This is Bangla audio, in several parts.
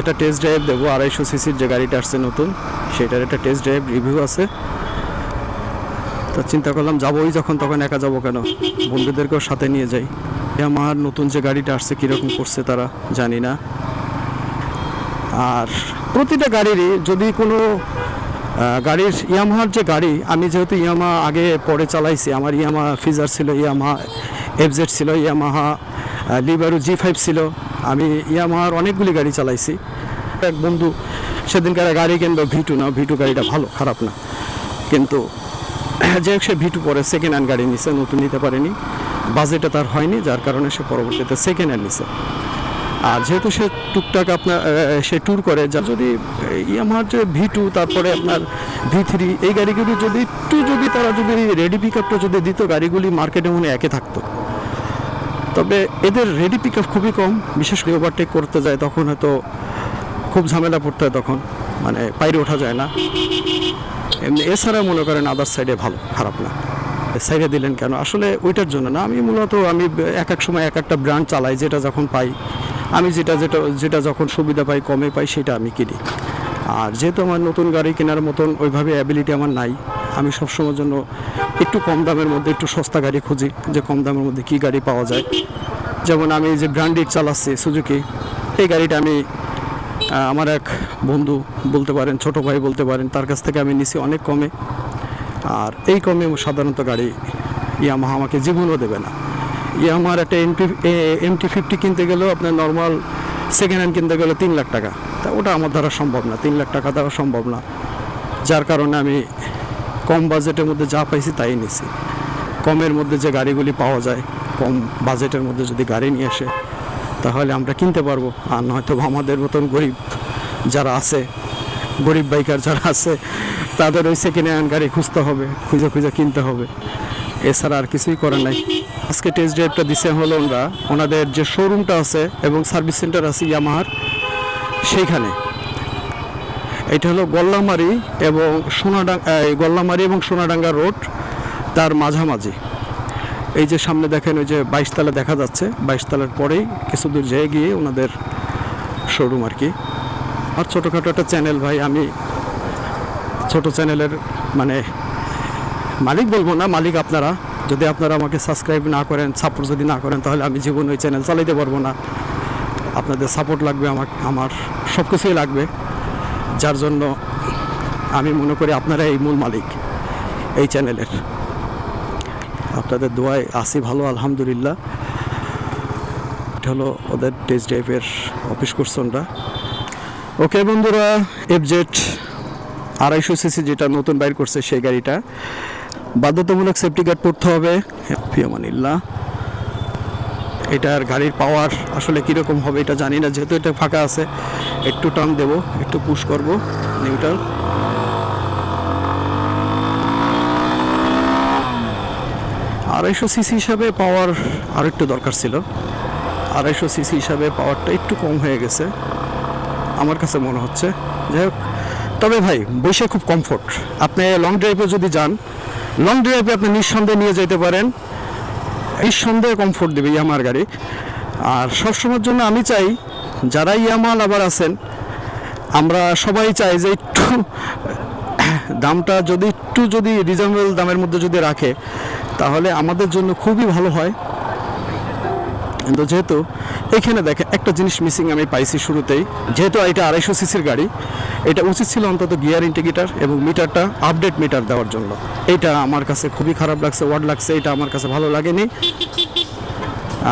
একটা টেস্ট ড্রাইভ দেবো 250 সিসির যে গাড়িটা আসছে নতুন, সেটার একটা টেস্ট ড্রাইভ রিভিউ আছে। তো চিন্তা করলাম যাবোই যখন, তখন একা যাবো কেন, বন্ধুদেরকেও সাথে নিয়ে যাই। আমার নতুন যে গাড়িটা আসছে কীরকম করছে তারা জানি না। আর প্রতিটা গাড়িরই যদি কোনো গাড়ির ইয়ামাহার যে গাড়ি, আমি যেহেতু ইয়ামাহা আগে পরে চালাইছি, আমার ইয়ামাহা ফিজার ছিল, ইয়ামাহা এফজেড ছিল, ইয়ামাহা লিবারু G5 ছিল, আমি ইয়ামাহার অনেকগুলি গাড়ি চালাইছি। এক বন্ধু সেদিনকার গাড়ি কিনলো V2, না V2 গাড়িটা ভালো, খারাপ না, কিন্তু যে সে V2 পরে সেকেন্ড হ্যান্ড গাড়ি নিছে, নতুন নিতে পারেনি, বাজেটে তার হয়নি, যার কারণে সে পরবর্তীতে সেকেন্ড হ্যান্ড নিছে। আর যেহেতু সে টুকটাক আপনার সে ট্যুর করে, যা যদি ইয়ামাহার যে V2 তারপরে আপনার V3 এই গাড়িগুলি যদি একটু যদি তারা যদি রেডি পিক আপটা যদি দিত, গাড়িগুলি মার্কেটে মনে একে থাকতো। তবে এদের রেডি পিক আপ খুবই কম, বিশেষ করে ওভারটেক করতে যায় তখন হয়তো খুব ঝামেলা পড়তে হয়, তখন মানে বাইরে ওঠা যায় না। এমনি এছাড়া মনে করেন আদার সাইডে ভালো, খারাপ না। সাইডে দিলেন কেন, আসলে ওইটার জন্য না, আমি মূলত আমি এক এক সময় এক একটা ব্র্যান্ড চালাই, যেটা যখন পাই আমি যেটা যখন সুবিধা পাই, কমে পাই, সেটা আমি কিনি। আর যেহেতু আমার নতুন গাড়ি কেনার মতন ওইভাবে অ্যাবিলিটি আমার নাই, আমি সবসময়ের জন্য একটু কম দামের মধ্যে একটু সস্তা গাড়ি খুঁজি, যে কম দামের মধ্যে কী গাড়ি পাওয়া যায়। যেমন আমি যে ব্র্যান্ডেড চালাচ্ছি সুজুকি, এই গাড়িটা আমি আমার এক বন্ধু বলতে পারেন, ছোটো ভাই বলতে পারেন, তার কাছ থেকে আমি নিছি অনেক কমে। আর এই কমে সাধারণত গাড়ি ইয়ামাহা আমাকে জীবনও দেবে না। ইয়ামাহার একটা MT-50 কিনতে গেলেও আপনার নর্মাল সেকেন্ড হ্যান্ড কিনতে গেলে 3 লাখ টাকা, তা ওটা আমার দ্বারা সম্ভব না, 3 লাখ টাকা দেওয়া সম্ভব না। যার কারণে আমি কম বাজেটের মধ্যে যা পাইছি তাই নিছি। কমের মধ্যে যে গাড়িগুলি পাওয়া যায়, কম বাজেটের মধ্যে যদি গাড়ি নিয়ে আসে তাহলে আমরা কিনতে পারবো। আর নয়তো আমাদের মতন গরিব যারা আছে, গরিব বাইকার যারা আছে, তাদের ওই সেকেন্ড হ্যান্ড গাড়ি খুঁজতে হবে, খুঁজে কিনতে হবে, এছাড়া আর কিছুই করার নাই। আজকে টেস্ট ড্রাইভটা দিছে হলো ওনাদের যে শোরুমটা আছে এবং সার্ভিস সেন্টার আছে ইয়ামাহার, সেইখানে। এটা হলো গল্লামারি এবং সোনাডাঙ্গা রোড, তার মাঝামাঝি। এই যে সামনে দেখেন ওই যে 22 তলা দেখা যাচ্ছে, 22 তলার পরেই কিছু দূর যেয়ে গিয়ে ওনাদের শোরুম আর কি। আর ছোটোখাটো একটা চ্যানেল ভাই, আমি ছোট চ্যানেলের মানে মালিক বলবো না, মালিক আপনারা। যদি আপনারা আমাকে সাবস্ক্রাইব না করেন, সাপোর্ট যদি না করেন, তাহলে আমি জীবন ওই চ্যানেল চালাইতে পারবো না। আপনাদের সাপোর্ট লাগবে, আমার সব কিছুই লাগবে, যার জন্য আমি মনে করি আপনারা এই মূল মালিক এই চ্যানেলের। আপনাদের দোয়ায় আসি ভালো, আলহামদুলিল্লাহ। এটা হলো ওদের টেস্ট ড্রাইভের অফিস কোর্সনটা। ওকে বন্ধুরা, এফজেড 250 সিসি যেটা নতুন বাইর করছে, সেই গাড়িটা বাধ্যতামূলক সেফটি গার্ড পড়তে হবে। ফিয়ামানিল্লাহ। এটার গাড়ির পাওয়ার আসলে কীরকম হবে এটা জানি না, যেহেতু এটা ফাঁকা আছে। একটু টার্ন দেবো, একটু পুশ করব, নিউট্রাল। আড়াইশো সিসি হিসাবে পাওয়ার আর একটু দরকার ছিল। 250 সিসি হিসাবে পাওয়ারটা একটু কম হয়ে গেছে আমার কাছে মনে হচ্ছে। যাই হোক, তবে ভাই বৈশাখ খুব কমফোর্ট। আপনি লং ড্রাইভে যদি যান, লং ড্রাইভে আপনি নিঃসন্দেহে নিয়ে যেতে পারেন, নিঃসন্দেহে কমফোর্ট দেবে ইয়ামাহার গাড়ি। আর সবসময়ের জন্য আমি চাই, যারা ইয়ামাহা আবার আছেন, আমরা সবাই চাই যে একটু দামটা যদি রিজনেবল দামের মধ্যে যদি রাখে, তাহলে আমাদের জন্য খুবই ভালো হয়। কিন্তু যেহেতু এখানে দেখেন একটা জিনিস মিসিং আমি পাইছি শুরুতেই, যেহেতু এটা 250 সিসির গাড়ি, এটা উচিত ছিল অন্তত গিয়ার ইন্ডিকেটর এবং মিটারটা আপডেট মিটার দেওয়ার জন্য। এটা আমার কাছে খুবই খারাপ লাগছে, ওয়ার্ড লাগছে, এটা আমার কাছে ভালো লাগেনি।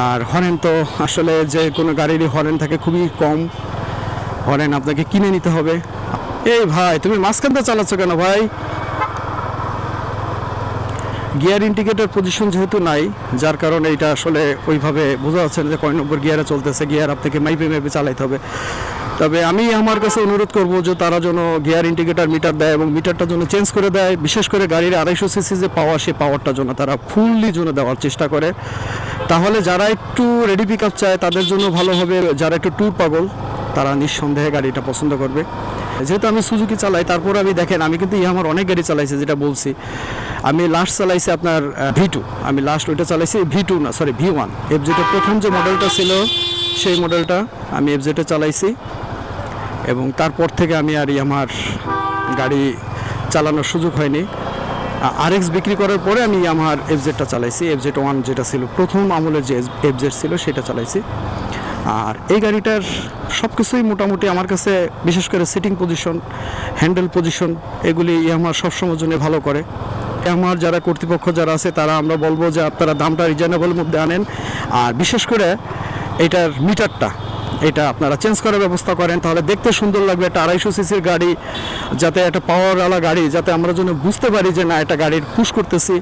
আর হরেন তো আসলে যে কোনো গাড়িরই হরেন থাকে খুবই কম, হরেন আপনাকে কিনে নিতে হবে। এই ভাই, তুমি মাঝখানটা চালাচ্ছ কেন ভাই? গিয়ার ইন্ডিকেটর পজিশন যেহেতু নাই, যার কারণে এটা আসলে ওইভাবে বোঝা যাচ্ছে না যে কয় নম্বর গিয়ারে চলতেছে। গিয়ার আপনাকে মাইপে চালাইতে হবে। তবে আমি আমার কাছে অনুরোধ করব যে তারা যেন গিয়ার ইন্ডিকেটর মিটার দেয় এবং মিটারটা যেন চেঞ্জ করে দেয়। বিশেষ করে গাড়ির 250 সিসি যে পাওয়ার, সেই পাওয়ারটা যেন তারা ফুললি দেওয়ার চেষ্টা করে। তাহলে যারা একটু রেডি পিক আপ চায় তাদের জন্য ভালো হবে, যারা একটু ট্যুর পাগল তারা নিঃসন্দেহে গাড়িটা পছন্দ করবে। যেহেতু আমি সুজুকি চালাই, তারপরে আমি দেখেন আমি কিন্তু আমার অনেক গাড়ি চালাইছি, যেটা বলছি। আমি লাস্ট চালাইছি আপনার V2, আমি লাস্ট ওইটা চালাইছি V2 না, সরি V1। এফজেডের প্রথম যে মডেলটা ছিল সেই মডেলটা আমি এফজেডে চালাইছি। এবং তারপর থেকে আমি আর ইয়ামাহার গাড়ি চালানোর সুযোগ হয়নি। RX বিক্রি করার পরে আমি ইয়ামাহার FZ-টা চালাইছি, FZ-1 যেটা ছিল প্রথম আমলের যে FZ ছিল সেটা চালাইছি। আর এই গাড়িটার সব কিছুই মোটামুটি আমার কাছে, বিশেষ করে সিটিং পজিশন, হ্যান্ডেল পজিশন, এগুলি ইয়ামাহা সবসময়ের জন্য ভালো করে। ইয়ামাহার যারা কর্তৃপক্ষ যারা আছে তারা আমরা বলবো যে আপনারা দামটা রিজনেবল মধ্যে আনেন, আর বিশেষ করে এটার মিটারটা এটা আপনারা চেঞ্জ করার ব্যবস্থা করেন, তাহলে দেখতে সুন্দর লাগবে। একটা 250 সিসির গাড়ি, যাতে একটা পাওয়ারওয়ালা গাড়ি, যাতে আমরা যেন বুঝতে পারি যে না এটা গাড়ির পুশ করতেছি।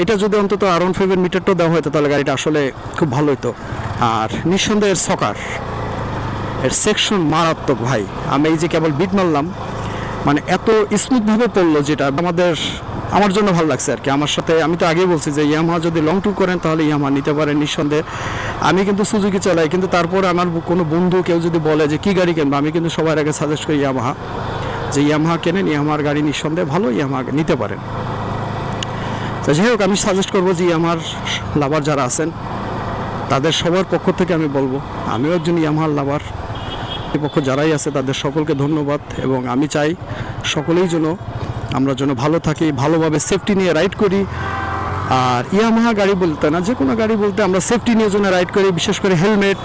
এটা যদি অন্তত R15 এর মিটারটাও দেওয়া হতো তাহলে গাড়িটা আসলে খুব ভালো হতো। আর নিঃসন্দেহে এর সকার, এর সেকশন মারাত্মক ভাই। আমি এই যে কেবল বিট মারলাম, মানে এত স্মুথভাবে পড়লো, যেটা আমার জন্য ভালো লাগছে আর কি। আমার সাথে আমি তো আগেই বলছি যে ইয়ামাহা যদি লং ট্যুর করেন তাহলে ইয়ামাহা নিতে পারেন নিঃসন্দেহে। আমি কিন্তু সুজুকি চালাই, কিন্তু তারপর আমার কোনো বন্ধু কেউ যদি বলে যে কী গাড়ি কিনবো, আমি কিন্তু সবার আগে সাজেস্ট করি ইয়ামাহা, যে ইয়ামাহা কেনেন, ইয়ামাহার গাড়ি নিঃসন্দেহে ভালো, ইয়ামাহা নিতে পারেন। তো যাই হোক, আমি সাজেস্ট করবো যে ইয়ামাহার লাভার যারা আছেন তাদের সবার পক্ষ থেকে আমি বলবো, আমিও একজন ইয়ামাহার লাভার, পক্ষ যারাই আছে তাদের সকলকে ধন্যবাদ। এবং আমি চাই সকলেই যেন আমরা যেন ভালো থাকি, ভালোভাবে সেফটি নিয়ে রাইড করি। আর ইয়ামাহা গাড়ি বলতে না, যে কোনো গাড়ি বলতে আমরা সেফটি নিয়ে জন্য রাইড করি। বিশেষ করে হেলমেট,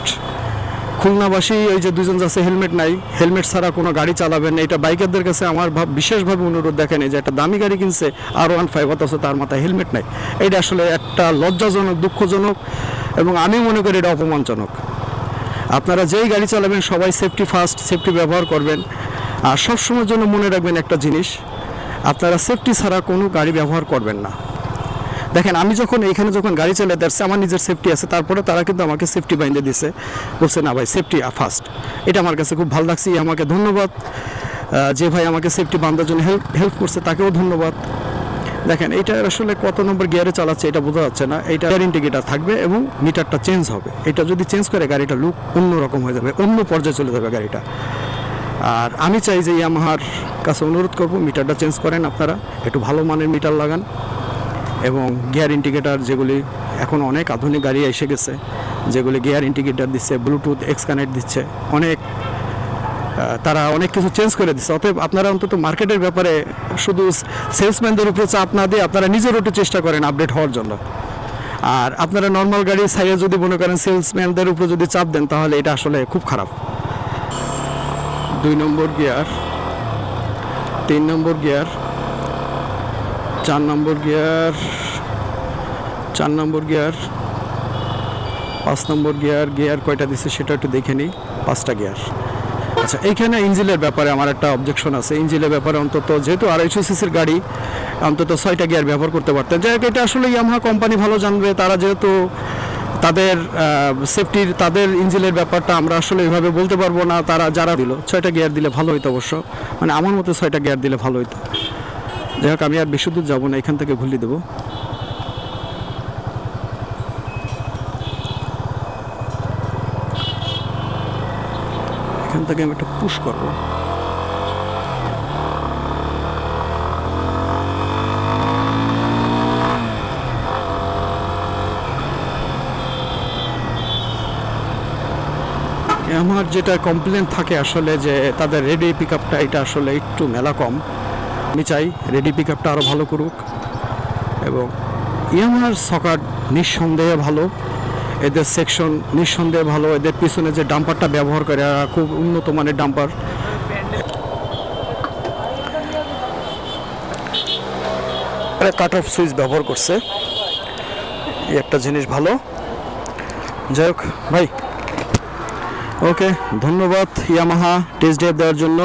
খুলনাবাসী ওই যে দুজন যাচ্ছে হেলমেট নাই, হেলমেট ছাড়া কোনো গাড়ি চালাবেন না। এটা বাইকারদের কাছে আমার বিশেষভাবে অনুরোধ, দেখেন যে একটা দামি গাড়ি কিনছে R15, অথচ তার মাথায় হেলমেট নাই। এটা আসলে একটা লজ্জাজনক, দুঃখজনক, এবং আমি মনে করি এটা অপমানজনক। আপনারা যেই গাড়ি চালাবেন সবাই সেফটি ফার্স্ট, সেফটি ব্যবহার করবেন। আর সবসময়ের জন্য মনে রাখবেন একটা জিনিস, আপনারা সেফটি ছাড়া কোনো গাড়ি ব্যবহার করবেন না। দেখেন আমি যখন এইখানে গাড়ি চালাই, আমার নিজের সেফটি আছে, তারপরে তারা কিন্তু আমাকে সেফটি বাইন্ধে দিছে, বলছে না ভাই সেফটি ফার্স্ট। এটা আমার কাছে খুব ভালো লাগছে, আমাকে ধন্যবাদ। যে ভাই আমাকে সেফটি বাঁধার জন্য হেল্প করছে তাকেও ধন্যবাদ। দেখেন এইটা আসলে কত নম্বর গিয়ারে চালাচ্ছে এটা বোঝা যাচ্ছে না। এইটা গিয়ার ইন্ডিকেটার থাকবে এবং মিটারটা চেঞ্জ হবে। এটা যদি চেঞ্জ করে গাড়িটা লুক অন্যরকম হয়ে যাবে, অন্য পর্যায়ে চলে যাবে গাড়িটা। আর আমি চাই যে ইয়ামাহার কাছে অনুরোধ করব, মিটারটা চেঞ্জ করেন, আপনারা একটু ভালো মানের মিটার লাগান। এবং গিয়ার ইন্ডিকেটার যেগুলি এখন অনেক আধুনিক গাড়ি এসে গেছে, যেগুলি গিয়ার ইন্ডিকেটার দিচ্ছে, ব্লুটুথ এক্স কানেক্ট দিচ্ছে, তারা অনেক কিছু চেঞ্জ করে দিচ্ছে। অতএব আপনারা অন্তত মার্কেটের ব্যাপারে শুধু সেলসম্যানদের উপরে চাপ না দিয়ে আপনারা নিজের একটু চেষ্টা করেন আপডেট হওয়ার জন্য। আর আপনারা নর্মাল গাড়ি সাইয়ে যদি মনে করেন সেলসম্যানদের উপরে যদি চাপ দেন তাহলে এটা আসলে খুব খারাপ। 2 নম্বর গিয়ার, 3 নম্বর গিয়ার, 4 নম্বর গিয়ার, 4 নম্বর গিয়ার, 5 নম্বর গিয়ার। গিয়ার কয়টা দিচ্ছে সেটা একটু দেখে নিই, 5টা গিয়ার। আচ্ছা, এইখানে ইঞ্জিনের ব্যাপারে আমার একটা অবজেকশন আছে। ইঞ্জিনের ব্যাপারে অন্তত, যেহেতু 250 সিসির গাড়ি, অন্তত 6টা গিয়ার ব্যবহার করতে পারতেন। যাই হোক, এটা আসলে ইয়ামাহা কোম্পানি ভালো জানবে, তারা যেহেতু তাদের সেফটির, তাদের ইঞ্জিনের ব্যাপারটা আমরা আসলে এইভাবে বলতে পারবো না। তারা যারা দিল 6টা গিয়ার দিলে ভালো হইতো অবশ্য, মানে আমার মতে 6টা গিয়ার দিলে ভালো হইতো। যাই হোক, আমি আর বেশি দূর যাবো না, এখান থেকে ঘুরিয়ে দেবো। এখান থেকে আমি একটা পুশ করবো। আমার যেটা কমপ্লেন থাকে আসলে যে তাদের রেডি পিক আপটা, এটা আসলে একটু মেলা কম। আমি চাই রেডি পিক আপটা আরও ভালো করুক। এবং ইয়ামাহার সকার নিঃসন্দেহে ভালো, এদের সেকশন নিঃসন্দেহে ভালো, এদের পিছনে যে ডাম্পারটা ব্যবহার করে খুব উন্নত মানের ডাম্পার। কাট অফ সুইচ ব্যবহার করছে, এই একটা জিনিস ভালো। যাই হোক ভাই, ওকে, ধন্যবাদ ইয়ামাহা টেস্ট ড্রাইভ দেওয়ার জন্য।